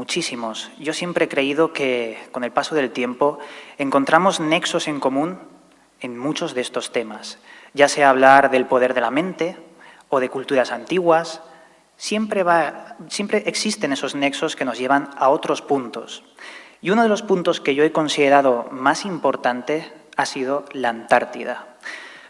muchísimos. Yo siempre he creído que con el paso del tiempo encontramos nexos en común en muchos de estos temas, ya sea hablar del poder de la mente o de culturas antiguas. Siempre existen esos nexos que nos llevan a otros puntos. Y uno de los puntos que yo he considerado más importante ha sido la Antártida.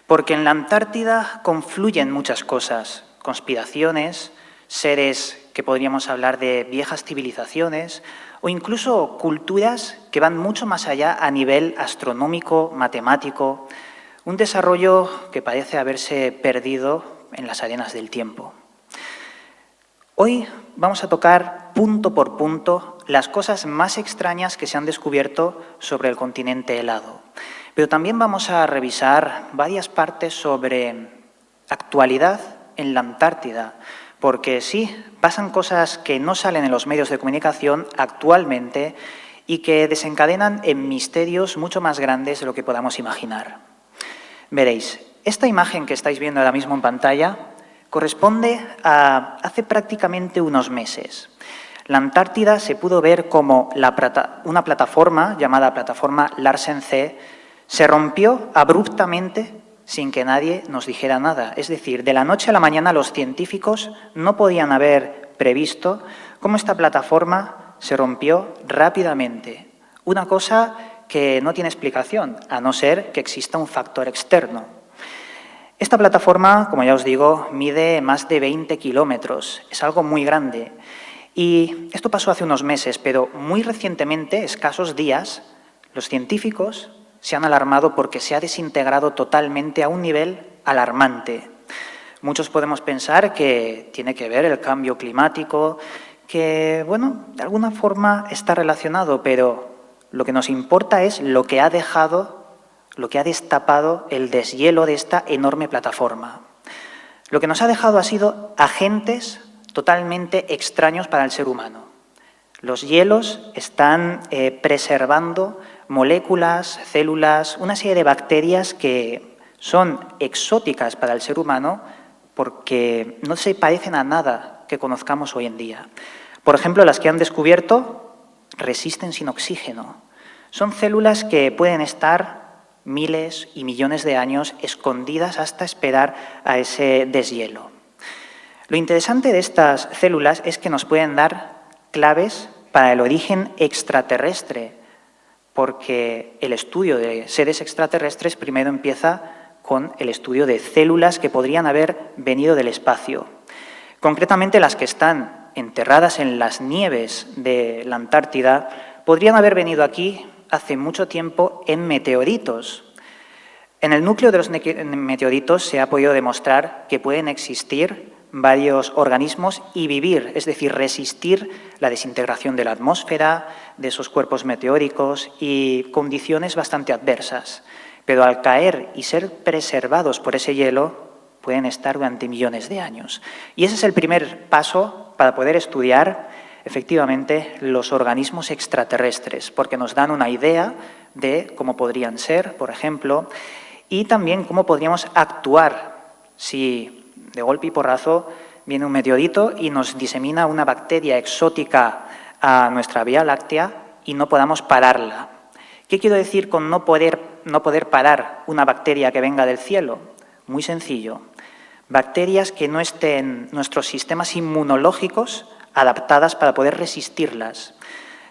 Porque en la Antártida confluyen muchas cosas, conspiraciones, seres que podríamos hablar de viejas civilizaciones o incluso culturas que van mucho más allá a nivel astronómico, matemático, un desarrollo que parece haberse perdido en las arenas del tiempo. Hoy vamos a tocar punto por punto las cosas más extrañas que se han descubierto sobre el continente helado. Pero también vamos a revisar varias partes sobre actualidad en la Antártida, porque sí, pasan cosas que no salen en los medios de comunicación actualmente y que desencadenan en misterios mucho más grandes de lo que podamos imaginar. Veréis, esta imagen que estáis viendo ahora mismo en pantalla corresponde a hace prácticamente unos meses. La Antártida se pudo ver como una plataforma llamada plataforma Larsen C se rompió abruptamente sin que nadie nos dijera nada. Es decir, de la noche a la mañana los científicos no podían haber previsto cómo esta plataforma se rompió rápidamente. Una cosa que no tiene explicación, a no ser que exista un factor externo. Esta plataforma, como ya os digo, mide más de 20 kilómetros. Es algo muy grande. Y esto pasó hace unos meses, pero muy recientemente, escasos días, los científicos se han alarmado porque se ha desintegrado totalmente a un nivel alarmante. Muchos podemos pensar que tiene que ver el cambio climático, que, bueno, de alguna forma está relacionado, pero lo que nos importa es lo que ha destapado el deshielo de esta enorme plataforma. Lo que nos ha dejado ha sido agentes totalmente extraños para el ser humano. Los hielos están preservando moléculas, células, una serie de bacterias que son exóticas para el ser humano porque no se parecen a nada que conozcamos hoy en día. Por ejemplo, las que han descubierto resisten sin oxígeno. Son células que pueden estar miles y millones de años escondidas hasta esperar a ese deshielo. Lo interesante de estas células es que nos pueden dar claves para el origen extraterrestre, porque el estudio de seres extraterrestres primero empieza con el estudio de células que podrían haber venido del espacio. Concretamente, las que están enterradas en las nieves de la Antártida podrían haber venido aquí hace mucho tiempo en meteoritos. En el núcleo de los meteoritos se ha podido demostrar que pueden existir varios organismos y vivir, es decir, resistir la desintegración de la atmósfera, de esos cuerpos meteóricos y condiciones bastante adversas. Pero al caer y ser preservados por ese hielo, pueden estar durante millones de años. Y ese es el primer paso para poder estudiar efectivamente los organismos extraterrestres, porque nos dan una idea de cómo podrían ser, por ejemplo, y también cómo podríamos actuar si de golpe y porrazo viene un meteorito y nos disemina una bacteria exótica a nuestra Vía Láctea y no podamos pararla. ¿Qué quiero decir con no poder parar una bacteria que venga del cielo? Muy sencillo. Bacterias que no estén nuestros sistemas inmunológicos adaptadas para poder resistirlas.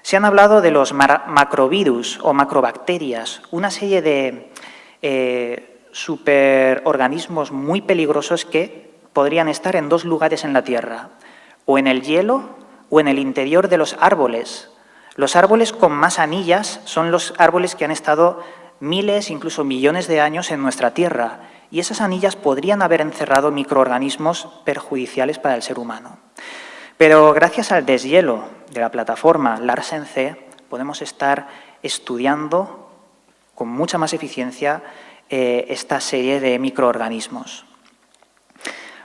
Se han hablado de los macrovirus o macrobacterias, una serie de superorganismos muy peligrosos que podrían estar en dos lugares en la Tierra, o en el hielo o en el interior de los árboles. Los árboles con más anillas son los árboles que han estado miles, incluso millones de años en nuestra Tierra, y esas anillas podrían haber encerrado microorganismos perjudiciales para el ser humano. Pero gracias al deshielo de la plataforma Larsen C podemos estar estudiando con mucha más eficiencia esta serie de microorganismos.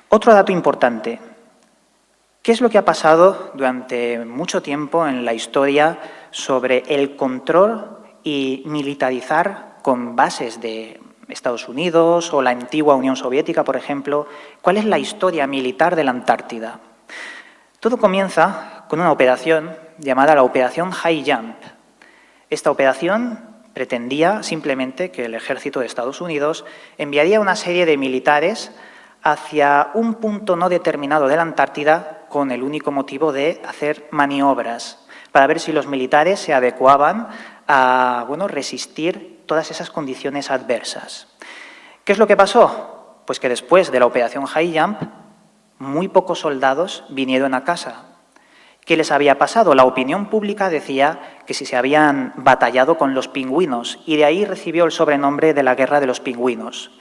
Otro dato importante. ¿Qué es lo que ha pasado durante mucho tiempo en la historia sobre el control y militarizar con bases de Estados Unidos o la antigua Unión Soviética, por ejemplo? ¿Cuál es la historia militar de la Antártida? Todo comienza con una operación llamada la Operación High Jump. Esta operación pretendía simplemente que el ejército de Estados Unidos enviaría una serie de militares hacia un punto no determinado de la Antártida con el único motivo de hacer maniobras para ver si los militares se adecuaban a resistir todas esas condiciones adversas. ¿Qué es lo que pasó? Pues que después de la Operación High Jump, muy pocos soldados vinieron a casa. ¿Qué les había pasado? La opinión pública decía que si se habían batallado con los pingüinos, y de ahí recibió el sobrenombre de la Guerra de los Pingüinos.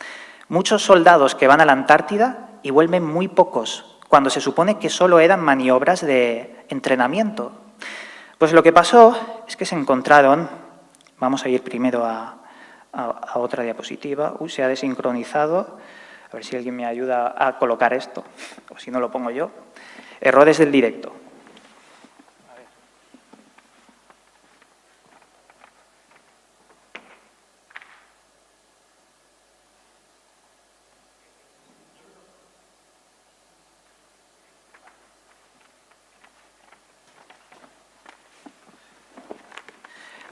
Muchos soldados que van a la Antártida y vuelven muy pocos, cuando se supone que solo eran maniobras de entrenamiento. Pues lo que pasó es que se encontraron, vamos a ir primero a otra diapositiva, se ha desincronizado, a ver si alguien me ayuda a colocar esto, o si no lo pongo yo. Errores del directo.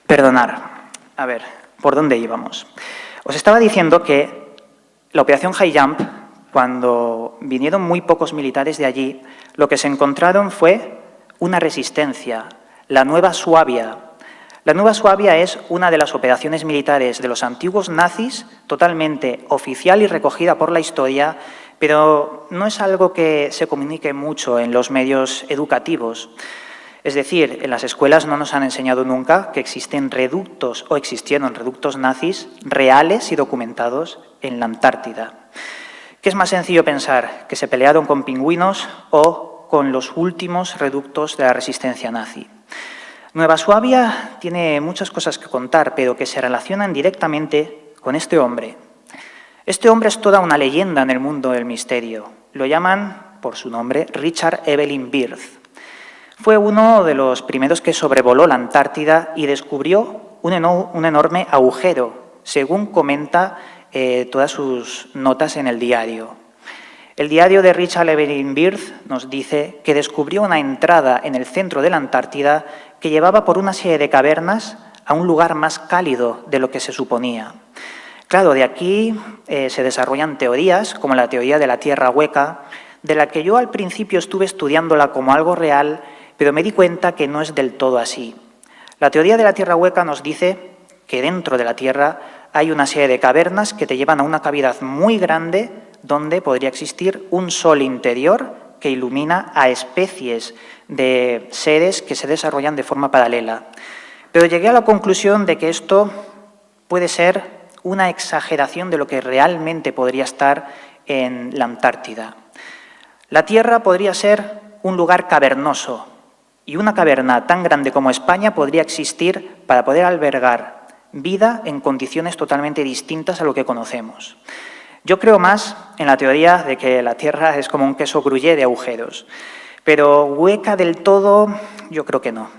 Perdonar. A ver, ¿por dónde íbamos? Os estaba diciendo que la Operación High Jump, cuando vinieron muy pocos militares de allí, lo que se encontraron fue una resistencia, la Nueva Suabia. La Nueva Suabia es una de las operaciones militares de los antiguos nazis, totalmente oficial y recogida por la historia, pero no es algo que se comunique mucho en los medios educativos. Es decir, en las escuelas no nos han enseñado nunca que existen reductos o existieron reductos nazis reales y documentados en la Antártida. ¿Qué es más sencillo pensar? ¿Que se pelearon con pingüinos o con los últimos reductos de la resistencia nazi? Nueva Suabia tiene muchas cosas que contar, pero que se relacionan directamente con este hombre. Este hombre es toda una leyenda en el mundo del misterio. Lo llaman, por su nombre, Richard Evelyn Byrd. Fue uno de los primeros que sobrevoló la Antártida y descubrió un enorme agujero, según comenta todas sus notas en el diario. El diario de Richard Evelyn Byrd nos dice que descubrió una entrada en el centro de la Antártida que llevaba por una serie de cavernas a un lugar más cálido de lo que se suponía. Claro, de aquí se desarrollan teorías, como la teoría de la Tierra hueca, de la que yo al principio estuve estudiándola como algo real, pero me di cuenta que no es del todo así. La teoría de la Tierra hueca nos dice que dentro de la Tierra hay una serie de cavernas que te llevan a una cavidad muy grande donde podría existir un sol interior que ilumina a especies de seres que se desarrollan de forma paralela. Pero llegué a la conclusión de que esto puede ser una exageración de lo que realmente podría estar en la Antártida. La Tierra podría ser un lugar cavernoso, y una caverna tan grande como España podría existir para poder albergar vida en condiciones totalmente distintas a lo que conocemos. Yo creo más en la teoría de que la Tierra es como un queso gruyere de agujeros, pero hueca del todo yo creo que no.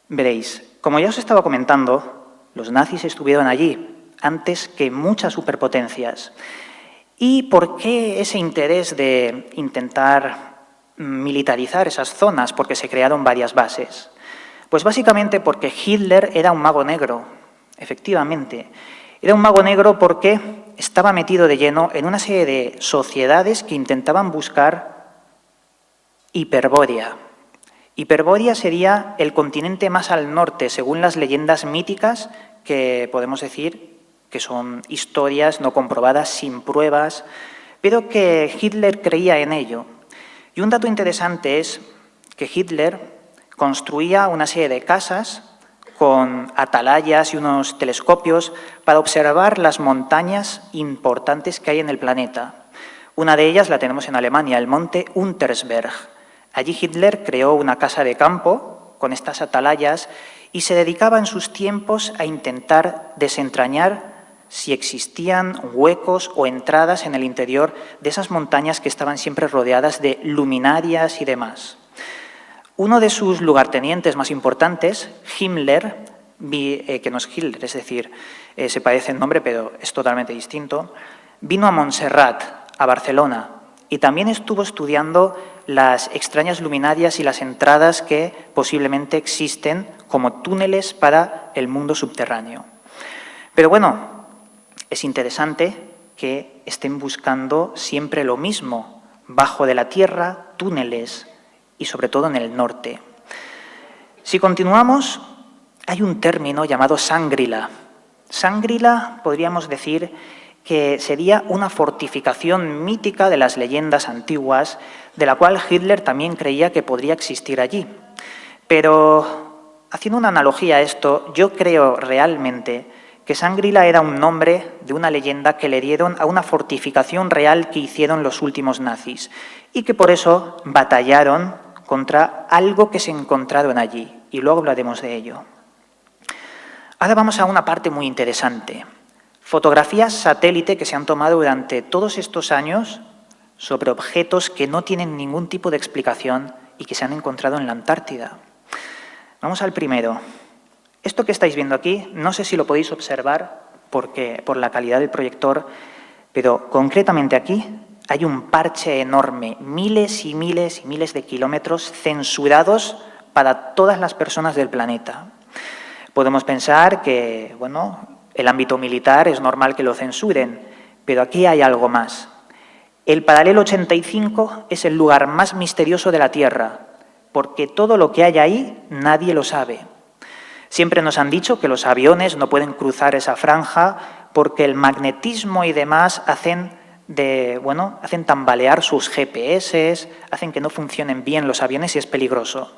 Veréis, como ya os estaba comentando, los nazis estuvieron allí antes que muchas superpotencias. ¿Y por qué ese interés de intentar militarizar esas zonas? Porque se crearon varias bases. Pues básicamente porque Hitler era un mago negro, efectivamente. Era un mago negro porque estaba metido de lleno en una serie de sociedades que intentaban buscar Hiperbórea. Hiperbórea sería el continente más al norte, según las leyendas míticas, que podemos decir que son historias no comprobadas, sin pruebas, pero que Hitler creía en ello. Y un dato interesante es que Hitler construía una serie de casas con atalayas y unos telescopios para observar las montañas importantes que hay en el planeta. Una de ellas la tenemos en Alemania, el monte Untersberg. Allí Hitler creó una casa de campo con estas atalayas y se dedicaba en sus tiempos a intentar desentrañar si existían huecos o entradas en el interior de esas montañas que estaban siempre rodeadas de luminarias y demás. Uno de sus lugartenientes más importantes, Himmler, que no es Hitler, es decir, se parece en nombre pero es totalmente distinto, vino a Montserrat, a Barcelona, y también estuvo estudiando las extrañas luminarias y las entradas que posiblemente existen como túneles para el mundo subterráneo. Pero bueno, es interesante que estén buscando siempre lo mismo, bajo de la tierra, túneles, y sobre todo en el norte. Si continuamos, hay un término llamado Shangri-La. Shangri-La podríamos decir que sería una fortificación mítica de las leyendas antiguas, de la cual Hitler también creía que podría existir allí. Pero, haciendo una analogía a esto, yo creo realmente que Shangri-La era un nombre de una leyenda que le dieron a una fortificación real que hicieron los últimos nazis y que por eso batallaron contra algo que se encontraron allí, y luego hablaremos de ello. Ahora vamos a una parte muy interesante. Fotografías satélite que se han tomado durante todos estos años sobre objetos que no tienen ningún tipo de explicación y que se han encontrado en la Antártida. Vamos al primero. Esto que estáis viendo aquí, no sé si lo podéis observar por la calidad del proyector, pero concretamente aquí hay un parche enorme, miles y miles y miles de kilómetros censurados para todas las personas del planeta. Podemos pensar que, bueno, el ámbito militar es normal que lo censuren, pero aquí hay algo más. El paralelo 85 es el lugar más misterioso de la Tierra, porque todo lo que hay ahí nadie lo sabe. Siempre nos han dicho que los aviones no pueden cruzar esa franja porque el magnetismo y demás hacen tambalear sus GPS, hacen que no funcionen bien los aviones y es peligroso.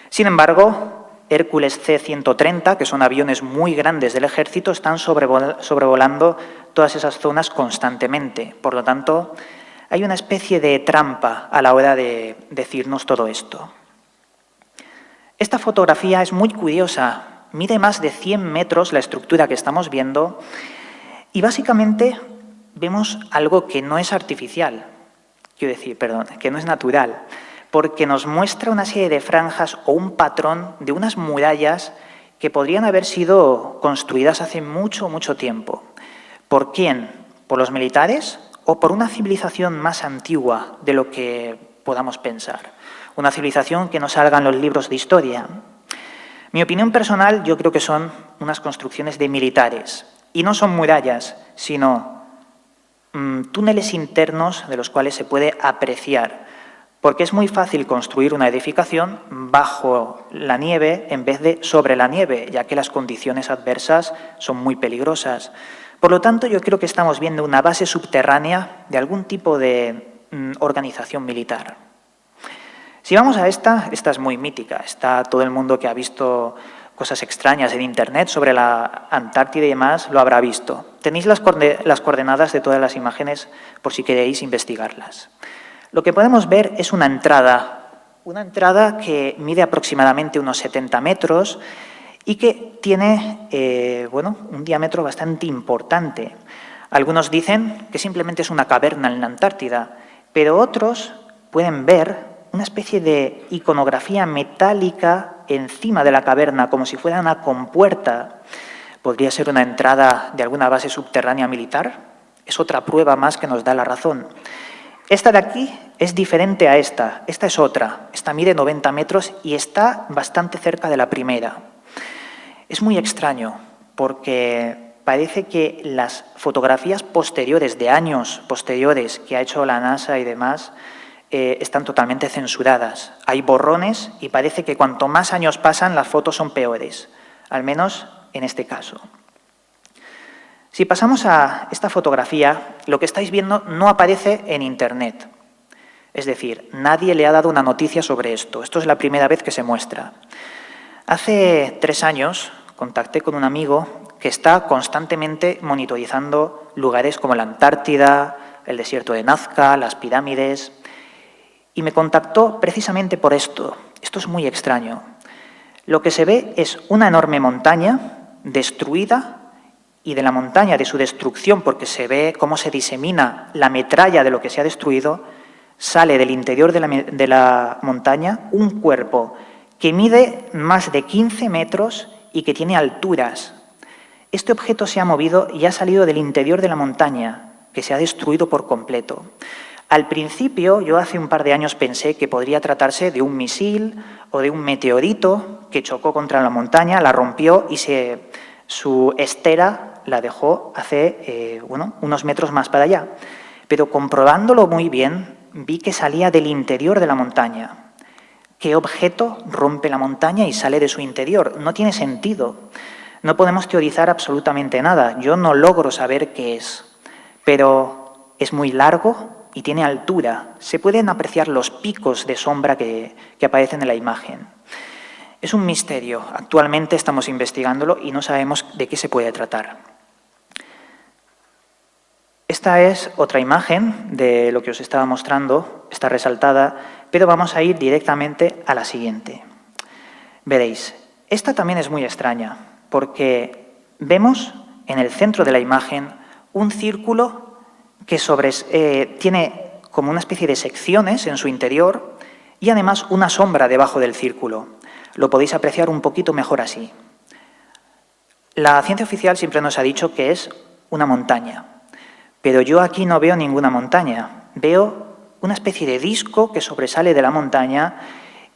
Sin embargo, Hércules C-130, que son aviones muy grandes del ejército, están sobrevolando todas esas zonas constantemente. Por lo tanto, hay una especie de trampa a la hora de decirnos todo esto. Esta fotografía es muy curiosa. Mide más de 100 metros la estructura que estamos viendo y básicamente vemos algo que no es artificial, que no es natural, porque nos muestra una serie de franjas o un patrón de unas murallas que podrían haber sido construidas hace mucho, mucho tiempo. ¿Por quién? ¿Por los militares o por una civilización más antigua de lo que podamos pensar? Una civilización que no salga en los libros de historia. Mi opinión personal, yo creo que son unas construcciones de militares. Y no son murallas, sino túneles internos de los cuales se puede apreciar. Porque es muy fácil construir una edificación bajo la nieve en vez de sobre la nieve, ya que las condiciones adversas son muy peligrosas. Por lo tanto, yo creo que estamos viendo una base subterránea de algún tipo de organización militar. Si vamos a esta es muy mítica. Está todo el mundo que ha visto cosas extrañas en Internet sobre la Antártida y demás, lo habrá visto. Tenéis las coordenadas de todas las imágenes por si queréis investigarlas. Lo que podemos ver es una entrada que mide aproximadamente unos 70 metros y que tiene un diámetro bastante importante. Algunos dicen que simplemente es una caverna en la Antártida, pero otros pueden ver una especie de iconografía metálica encima de la caverna, como si fuera una compuerta. ¿Podría ser una entrada de alguna base subterránea militar? Es otra prueba más que nos da la razón. Esta de aquí es diferente a esta es otra. Esta mide 90 metros y está bastante cerca de la primera. Es muy extraño porque parece que las fotografías posteriores, de años posteriores, que ha hecho la NASA y demás, están totalmente censuradas. Hay borrones y parece que cuanto más años pasan, las fotos son peores, al menos en este caso. Si pasamos a esta fotografía, lo que estáis viendo no aparece en Internet. Es decir, nadie le ha dado una noticia sobre esto. Esto es la primera vez que se muestra. Hace 3 años contacté con un amigo que está constantemente monitorizando lugares como la Antártida, el desierto de Nazca, las pirámides, y me contactó precisamente por esto. Esto es muy extraño. Lo que se ve es una enorme montaña destruida y de la montaña, de su destrucción, porque se ve cómo se disemina la metralla de lo que se ha destruido, sale del interior de la montaña un cuerpo que mide más de 15 metros y que tiene alturas. Este objeto se ha movido y ha salido del interior de la montaña, que se ha destruido por completo. Al principio, yo hace un par de años pensé que podría tratarse de un misil o de un meteorito que chocó contra la montaña, la rompió y su estera la dejó hace unos metros más para allá. Pero comprobándolo muy bien, vi que salía del interior de la montaña. ¿Qué objeto rompe la montaña y sale de su interior? No tiene sentido. No podemos teorizar absolutamente nada. Yo no logro saber qué es, pero es muy largo y tiene altura. Se pueden apreciar los picos de sombra que aparecen en la imagen. Es un misterio. Actualmente estamos investigándolo y no sabemos de qué se puede tratar. Esta es otra imagen de lo que os estaba mostrando, está resaltada, pero vamos a ir directamente a la siguiente. Veréis, esta también es muy extraña, porque vemos en el centro de la imagen un círculo que tiene como una especie de secciones en su interior y además una sombra debajo del círculo. Lo podéis apreciar un poquito mejor así. La ciencia oficial siempre nos ha dicho que es una montaña, pero yo aquí no veo ninguna montaña. Veo una especie de disco que sobresale de la montaña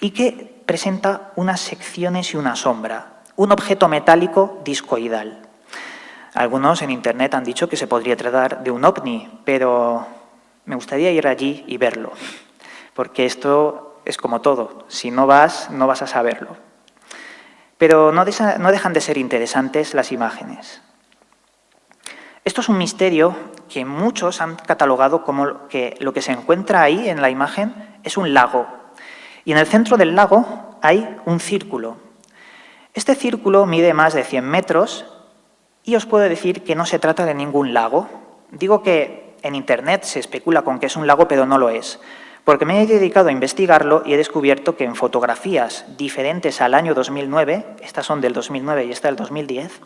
y que presenta unas secciones y una sombra. Un objeto metálico discoidal. Algunos en Internet han dicho que se podría tratar de un ovni, pero me gustaría ir allí y verlo, porque esto es como todo. Si no vas, no vas a saberlo. Pero no dejan de ser interesantes las imágenes. Esto es un misterio que muchos han catalogado como que lo que se encuentra ahí en la imagen es un lago. Y en el centro del lago hay un círculo. Este círculo mide más de 100 metros y os puedo decir que no se trata de ningún lago. Digo que en Internet se especula con que es un lago, pero no lo es. Porque me he dedicado a investigarlo y he descubierto que en fotografías diferentes al año 2009, estas son del 2009 y esta del 2010,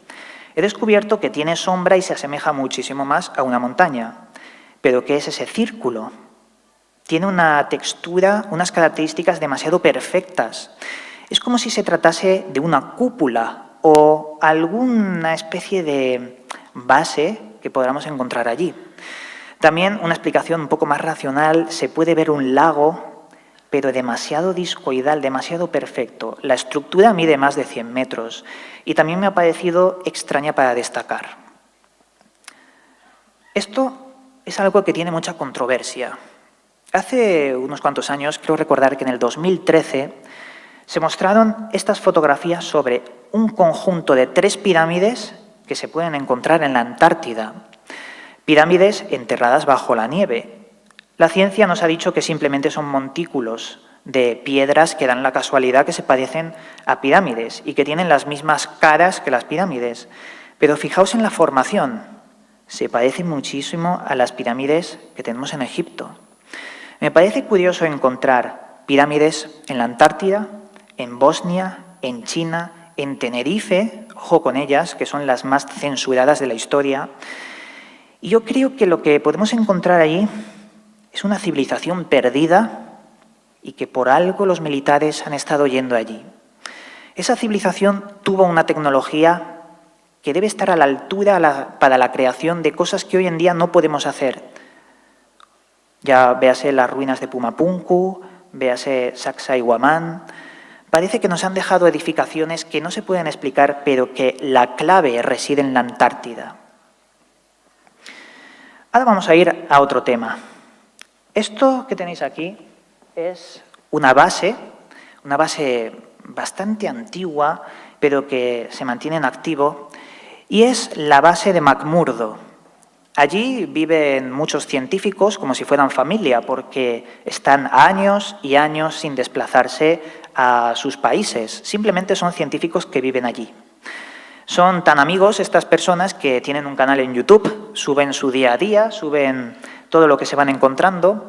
he descubierto que tiene sombra y se asemeja muchísimo más a una montaña. ¿Pero qué es ese círculo? Tiene una textura, unas características demasiado perfectas. Es como si se tratase de una cúpula o alguna especie de base que podamos encontrar allí. También una explicación un poco más racional, se puede ver un lago, pero demasiado discoidal, demasiado perfecto. La estructura mide más de 100 metros y también me ha parecido extraña para destacar. Esto es algo que tiene mucha controversia. Hace unos cuantos años, creo recordar que en el 2013, se mostraron estas fotografías sobre un conjunto de 3 pirámides que se pueden encontrar en la Antártida. Pirámides enterradas bajo la nieve. La ciencia nos ha dicho que simplemente son montículos de piedras que dan la casualidad que se parecen a pirámides y que tienen las mismas caras que las pirámides. Pero fijaos en la formación. Se parece muchísimo a las pirámides que tenemos en Egipto. Me parece curioso encontrar pirámides en la Antártida, en Bosnia, en China, en Tenerife, ojo con ellas, que son las más censuradas de la historia. Y yo creo que lo que podemos encontrar allí es una civilización perdida y que por algo los militares han estado yendo allí. Esa civilización tuvo una tecnología que debe estar a la altura para la creación de cosas que hoy en día no podemos hacer. Ya véase las ruinas de Pumapunku, véase Sacsayhuamán. Parece que nos han dejado edificaciones que no se pueden explicar, pero que la clave reside en la Antártida. Ahora vamos a ir a otro tema. Esto que tenéis aquí es una base bastante antigua, pero que se mantiene en activo, y es la base de McMurdo. Allí viven muchos científicos como si fueran familia, porque están años y años sin desplazarse a sus países. Simplemente son científicos que viven allí. Son tan amigos estas personas que tienen un canal en YouTube, suben su día a día, suben todo lo que se van encontrando,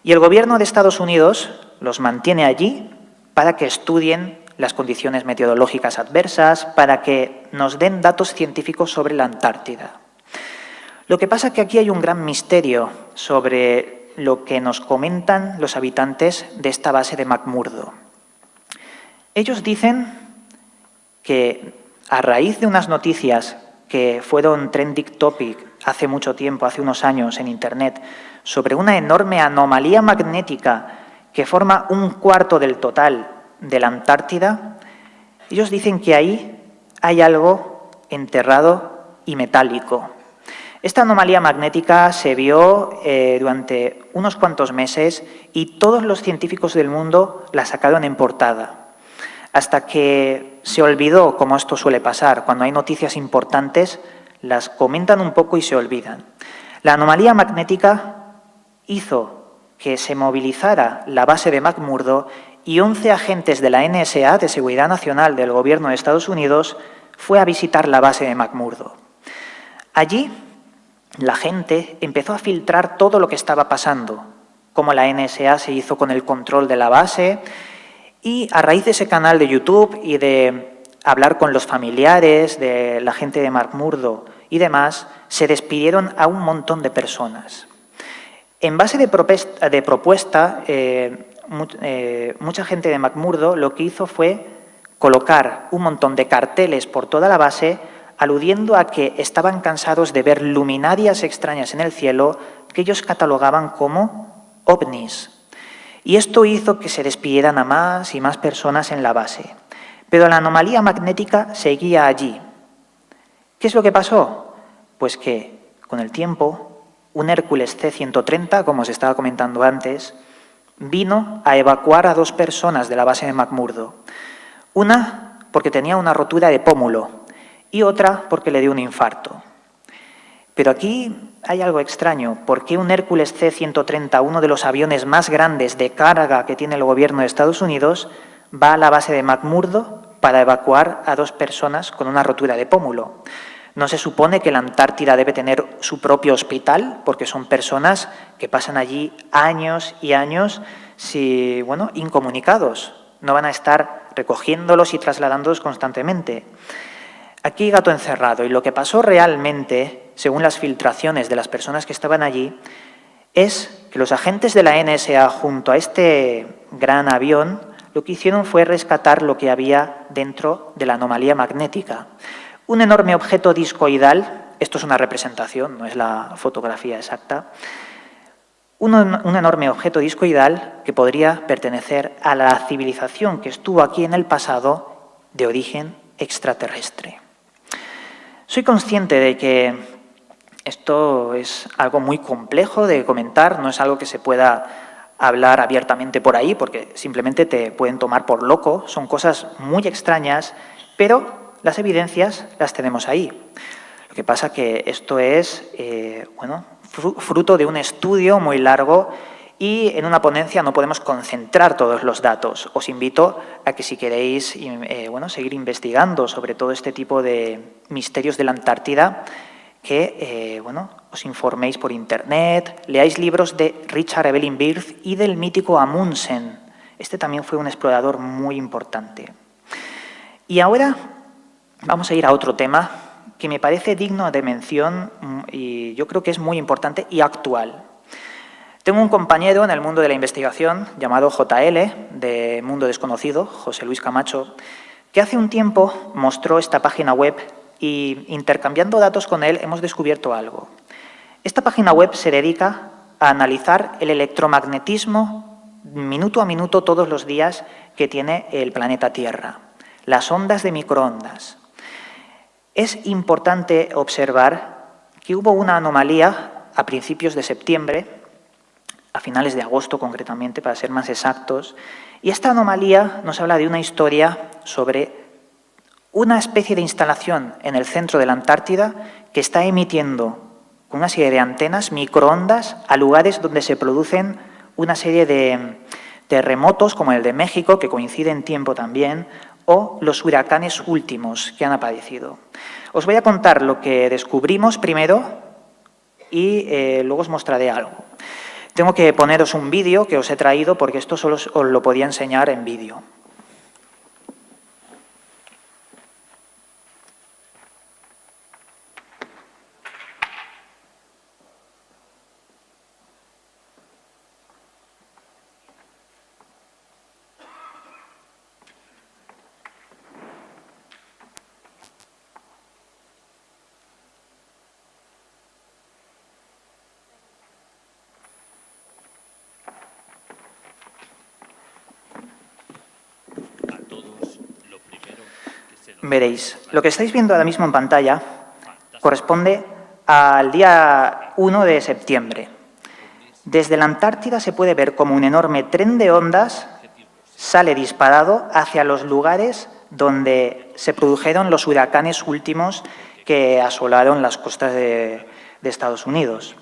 y el gobierno de Estados Unidos los mantiene allí para que estudien las condiciones meteorológicas adversas, para que nos den datos científicos sobre la Antártida. Lo que pasa es que aquí hay un gran misterio sobre lo que nos comentan los habitantes de esta base de McMurdo. Ellos dicen que a raíz de unas noticias que fueron trending topic hace mucho tiempo, hace unos años en Internet, sobre una enorme anomalía magnética que forma un cuarto del total de la Antártida, ellos dicen que ahí hay algo enterrado y metálico. Esta anomalía magnética se vio durante unos cuantos meses y todos los científicos del mundo la sacaron en portada, hasta que se olvidó, como esto suele pasar, cuando hay noticias importantes, las comentan un poco y se olvidan. La anomalía magnética hizo que se movilizara la base de McMurdo y 11 agentes de la NSA, de Seguridad Nacional del Gobierno de Estados Unidos, fue a visitar la base de McMurdo. Allí, la gente empezó a filtrar todo lo que estaba pasando, cómo la NSA se hizo con el control de la base, y a raíz de ese canal de YouTube y de hablar con los familiares de la gente de McMurdo y demás, se despidieron a un montón de personas. En base de propuesta, mucha gente de McMurdo lo que hizo fue colocar un montón de carteles por toda la base aludiendo a que estaban cansados de ver luminarias extrañas en el cielo que ellos catalogaban como ovnis. Y esto hizo que se despidieran a más y más personas en la base. Pero la anomalía magnética seguía allí. ¿Qué es lo que pasó? Pues que, con el tiempo, un Hércules C-130, como os estaba comentando antes, vino a evacuar a 2 personas de la base de McMurdo. Una porque tenía una rotura de pómulo y otra porque le dio un infarto. Pero aquí hay algo extraño. ¿Por qué un Hércules C-130, uno de los aviones más grandes de carga que tiene el gobierno de Estados Unidos, va a la base de McMurdo para evacuar a 2 personas con una rotura de pómulo? ¿No se supone que la Antártida debe tener su propio hospital? Porque son personas que pasan allí años y años incomunicados. No van a estar recogiéndolos y trasladándolos constantemente. Aquí gato encerrado. Y lo que pasó realmente, según las filtraciones de las personas que estaban allí, es que los agentes de la NSA junto a este gran avión lo que hicieron fue rescatar lo que había dentro de la anomalía magnética. Un enorme objeto discoidal, esto es una representación, no es la fotografía exacta, un enorme objeto discoidal que podría pertenecer a la civilización que estuvo aquí en el pasado de origen extraterrestre. Soy consciente de que esto es algo muy complejo de comentar, no es algo que se pueda hablar abiertamente por ahí, porque simplemente te pueden tomar por loco, son cosas muy extrañas, pero las evidencias las tenemos ahí. Lo que pasa que esto es fruto de un estudio muy largo y en una ponencia no podemos concentrar todos los datos. Os invito a que si queréis seguir investigando sobre todo este tipo de misterios de la Antártida, que os informéis por Internet, leáis libros de Richard Evelyn Byrd y del mítico Amundsen. Este también fue un explorador muy importante. Y ahora vamos a ir a otro tema que me parece digno de mención y yo creo que es muy importante y actual. Tengo un compañero en el mundo de la investigación llamado JL, de Mundo Desconocido, José Luis Camacho, que hace un tiempo mostró esta página web y intercambiando datos con él hemos descubierto algo. Esta página web se dedica a analizar el electromagnetismo minuto a minuto todos los días que tiene el planeta Tierra, las ondas de microondas. Es importante observar que hubo una anomalía a principios de septiembre, a finales de agosto concretamente, para ser más exactos, y esta anomalía nos habla de una historia sobre una especie de instalación en el centro de la Antártida que está emitiendo con una serie de antenas, microondas, a lugares donde se producen una serie de terremotos, como el de México, que coincide en tiempo también, o los huracanes últimos que han aparecido. Os voy a contar lo que descubrimos primero y luego os mostraré algo. Tengo que poneros un vídeo que os he traído porque esto solo os lo podía enseñar en vídeo. Veréis, lo que estáis viendo ahora mismo en pantalla corresponde al día 1 de septiembre. Desde la Antártida se puede ver como un enorme tren de ondas sale disparado hacia los lugares donde se produjeron los huracanes últimos que asolaron las costas de Estados Unidos.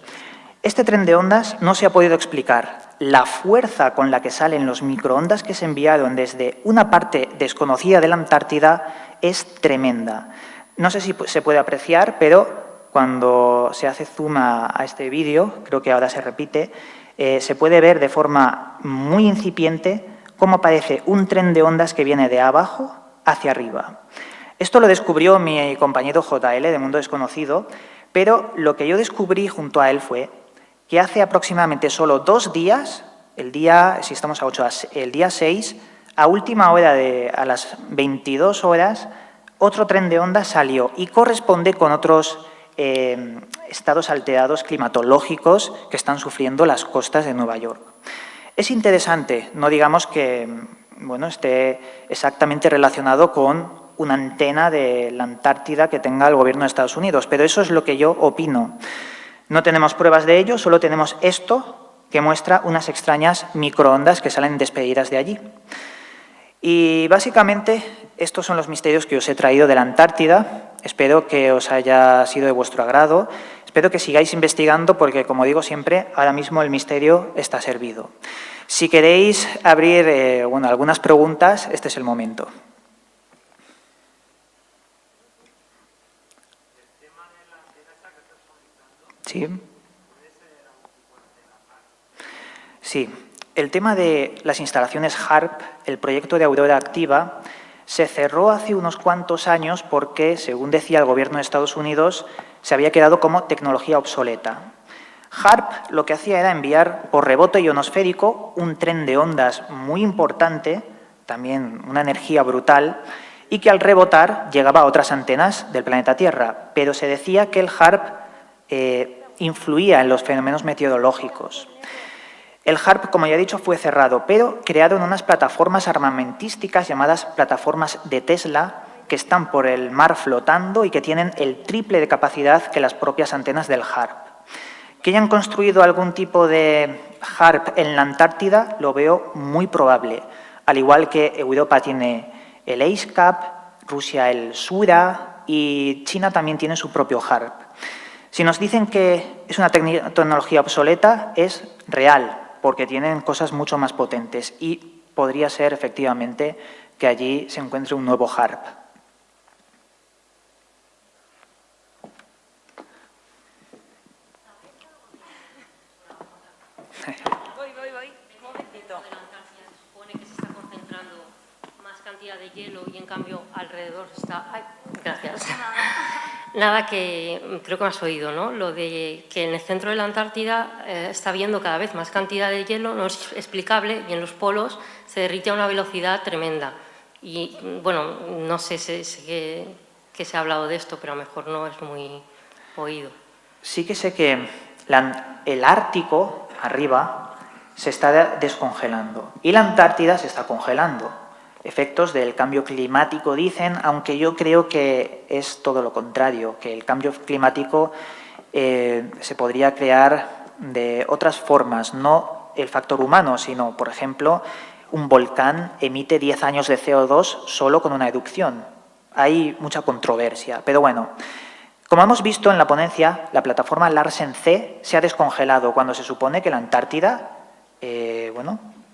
Este tren de ondas no se ha podido explicar. La fuerza con la que salen los microondas que se enviaron desde una parte desconocida de la Antártida es tremenda. No sé si se puede apreciar, pero cuando se hace zoom a este vídeo, creo que ahora se repite, se puede ver de forma muy incipiente cómo aparece un tren de ondas que viene de abajo hacia arriba. Esto lo descubrió mi compañero JL de Mundo Desconocido, pero lo que yo descubrí junto a él fue que hace aproximadamente solo 2 días, el día 6, a última hora, a las 22 horas, otro tren de ondas salió y corresponde con otros estados alterados climatológicos que están sufriendo las costas de Nueva York. Es interesante, no digamos que esté exactamente relacionado con una antena de la Antártida que tenga el gobierno de Estados Unidos, pero eso es lo que yo opino. No tenemos pruebas de ello, solo tenemos esto que muestra unas extrañas microondas que salen despedidas de allí. Y básicamente estos son los misterios que os he traído de la Antártida. Espero que os haya sido de vuestro agrado. Espero que sigáis investigando porque, como digo siempre, ahora mismo el misterio está servido. Si queréis abrir algunas preguntas, este es el momento. ¿Sí? Sí. El tema de las instalaciones HAARP, el proyecto de Aurora Activa, se cerró hace unos cuantos años porque, según decía el gobierno de Estados Unidos, se había quedado como tecnología obsoleta. HAARP lo que hacía era enviar por rebote ionosférico un tren de ondas muy importante, también una energía brutal, y que al rebotar llegaba a otras antenas del planeta Tierra, pero se decía que el HAARP influía en los fenómenos meteorológicos. El HAARP, como ya he dicho, fue cerrado, pero crearon unas plataformas armamentísticas llamadas plataformas de Tesla, que están por el mar flotando y que tienen el triple de capacidad que las propias antenas del HAARP. Que hayan construido algún tipo de HAARP en la Antártida lo veo muy probable, al igual que Europa tiene el EISCAP, Rusia el SURA y China también tiene su propio HAARP. Si nos dicen que es una tecnología obsoleta, es real, porque tienen cosas mucho más potentes y podría ser efectivamente que allí se encuentre un nuevo HAARP. Voy. Un momentito. De la Antártida se supone que se está concentrando más cantidad de hielo y en cambio alrededor está... Ay, gracias. Nada, que creo que me has oído, ¿no? Lo de que en el centro de la Antártida está habiendo cada vez más cantidad de hielo, no es explicable, y en los polos se derrite a una velocidad tremenda. Y, bueno, no sé que se ha hablado de esto, pero a lo mejor no es muy oído. Sí que sé que el Ártico, arriba, se está descongelando y la Antártida se está congelando. Efectos del cambio climático, dicen, aunque yo creo que es todo lo contrario, que el cambio climático se podría crear de otras formas, no el factor humano, sino, por ejemplo, un volcán emite 10 años de CO2 solo con una erupción. Hay mucha controversia, pero bueno. Como hemos visto en la ponencia, la plataforma Larsen C se ha descongelado cuando se supone que la Antártida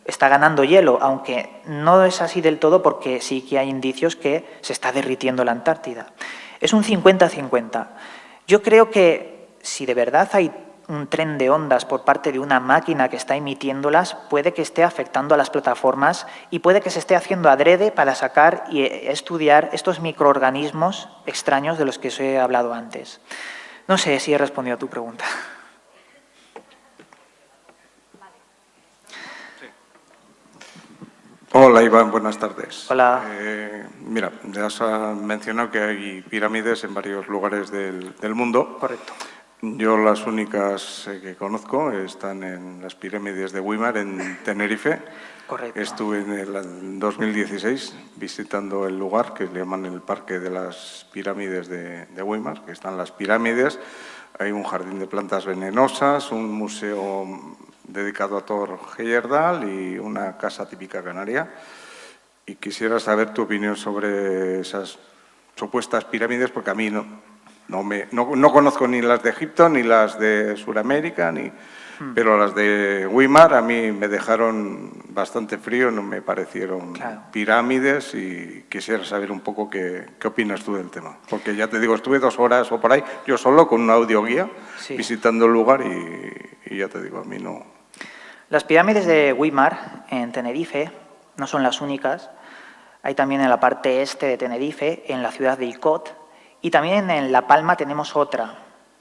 está ganando hielo, aunque no es así del todo porque sí que hay indicios que se está derritiendo la Antártida. Es un 50-50. Yo creo que si de verdad hay un tren de ondas por parte de una máquina que está emitiéndolas, puede que esté afectando a las plataformas y puede que se esté haciendo adrede para sacar y estudiar estos microorganismos extraños de los que os he hablado antes. No sé si he respondido a tu pregunta. Hola, Iván, buenas tardes. Hola. Mira, ya has mencionado que hay pirámides en varios lugares del mundo. Correcto. Yo las únicas que conozco están en las pirámides de Weimar, en Tenerife, Correcto. Estuve en el 2016 visitando el lugar que le llaman el Parque de las Pirámides de Weimar, que están las pirámides, hay un jardín de plantas venenosas, un museo dedicado a Thor Heyerdahl y una casa típica canaria. Y quisiera saber tu opinión sobre esas supuestas pirámides, porque a mí no conozco ni las de Egipto, ni las de Sudamérica, pero las de Weimar a mí me dejaron bastante frío, no me parecieron pirámides, y quisiera saber un poco qué opinas tú del tema. Porque ya te digo, estuve 2 horas o por ahí, yo solo con una audioguía, visitando el lugar y ya te digo, a mí no. Las pirámides de Weimar en Tenerife no son las únicas. Hay también en la parte este de Tenerife, en la ciudad de Icod, y también en La Palma tenemos otra.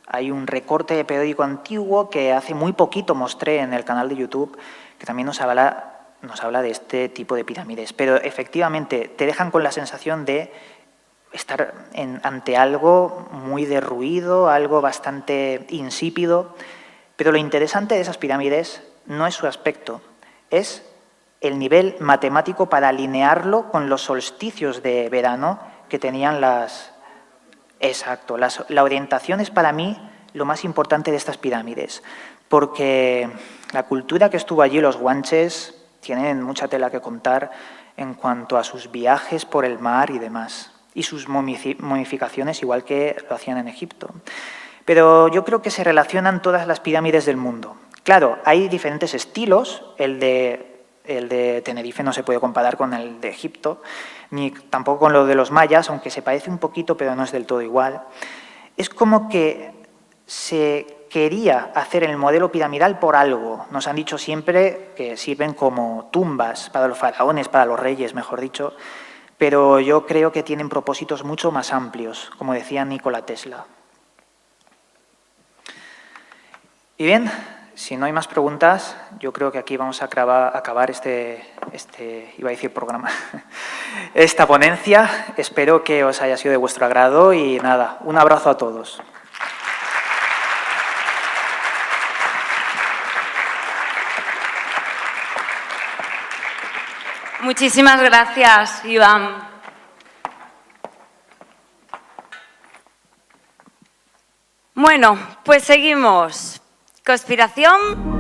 Hay un recorte de periódico antiguo que hace muy poquito mostré en el canal de YouTube, que también nos habla de este tipo de pirámides. Pero efectivamente te dejan con la sensación de estar ante algo muy derruido, algo bastante insípido. Pero lo interesante de esas pirámides no es su aspecto, es el nivel matemático para alinearlo con los solsticios de verano que tenían las... Exacto, la orientación es para mí lo más importante de estas pirámides, porque la cultura que estuvo allí, los guanches, tienen mucha tela que contar en cuanto a sus viajes por el mar y demás, y sus momificaciones, igual que lo hacían en Egipto. Pero yo creo que se relacionan todas las pirámides del mundo. Claro, hay diferentes estilos, el de Tenerife no se puede comparar con el de Egipto, ni tampoco con lo de los mayas, aunque se parece un poquito, pero no es del todo igual. Es como que se quería hacer el modelo piramidal por algo. Nos han dicho siempre que sirven como tumbas para los faraones, para los reyes, mejor dicho, pero yo creo que tienen propósitos mucho más amplios, como decía Nikola Tesla. Y bien, si no hay más preguntas, yo creo que aquí vamos a acabar iba a decir programa, esta ponencia. Espero que os haya sido de vuestro agrado y nada, un abrazo a todos. Muchísimas gracias, Iván. Bueno, pues seguimos. Conspiración